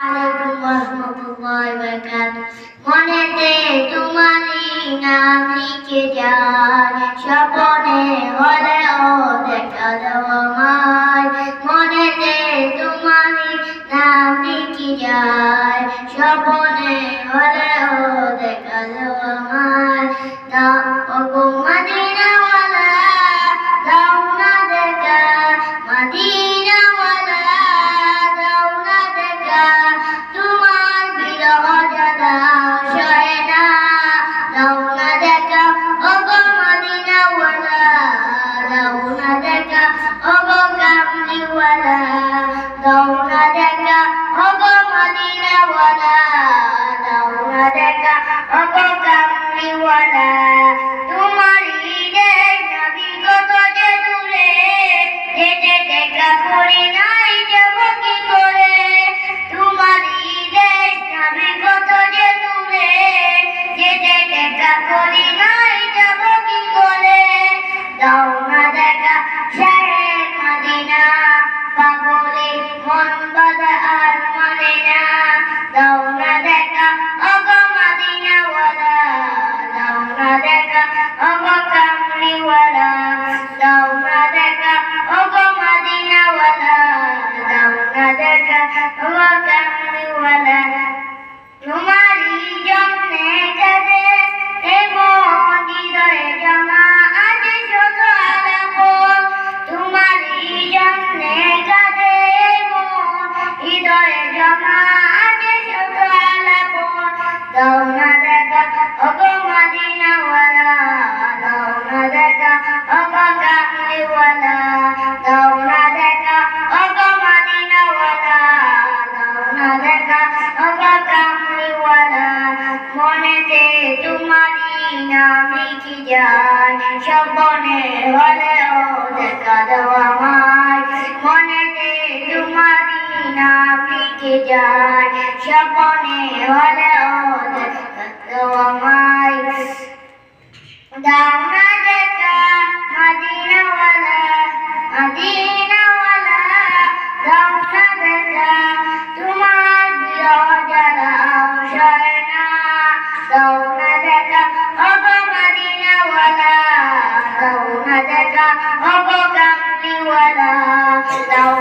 আলাইকুম ওয়ারাহমাতুল্লাহি ওয়া বারাকাতুহু। মনেতে তোমারই নাম লিখে যায়, স্বপ্নে হলেও দেখা দাও আমায়। মনেতে তোমারই নাম লিখে যায়, স্বপ্নে হলেও দেখা দাও আমায়। দাও ওগো মদিনাওয়ালা, দাও না দেখা মদিনাওয়ালা, দাও না দেখা তোমার বিরহ জ্বালা সহে না। দাও না দেখা ওগো মদিনাওয়ালা, দাও না দেখা ওগো কামলিওয়ালা, দাও না দেখা ওগো মদিনাওয়ালা, দাও না দেখা ওগো কামলিওয়ালা। তোমারই দেশ নবী কত যে দূরে, যেতে দেখা করি নাই যাব কি করে। তোমারই দেশ নবী কত যে দূরে, যেতে দেখা করি নাই যাব কি করে। দাও না দেখা শাহে মদিনা, পাগলে মন বাঁধা আর মানে না। দাও না দেখা ওগো মদিনাওয়ালা, দাও না দেখা ওগো কামলিওয়ালা, দাও না দেখা ওগো মদিনাওয়ালা, দাও না দেখা ওগো কামলিওয়ালা। তোমারই জন্যে কাঁদে এ মন, হৃদয়ে জমা আছে শুধু আলাপন। তোমারই জন্যে কাঁদে এ মন, হৃদয়ে জমা আছে শুধু আলাপন। দাও না দেখা ওগো মদিনাওয়ালা, দাও না দেখা ওগো কামলিওয়ালা, দাও না দেখা ওগো মদিনাওয়ালা, দাও না দেখা ওগো কামলিওয়ালা। মনেতে তোমারই নাম লিখে যায়, স্বপ্নে হলেও দেখা দাও আমায়। মনেতে তোমারই নাম লিখে যায়, স্বপ্নে হলেও দেখা দাও আমায়। দাও না দেখা মদিনাওয়ালা, মদিনাওয়ালা, দাও না দেখা তোমার বিরহ জ্বালা সহে না। দাও না দেখা ওগো মদিনাওয়ালা, দাও না দেখা ওগো কামলিওয়ালা, দাও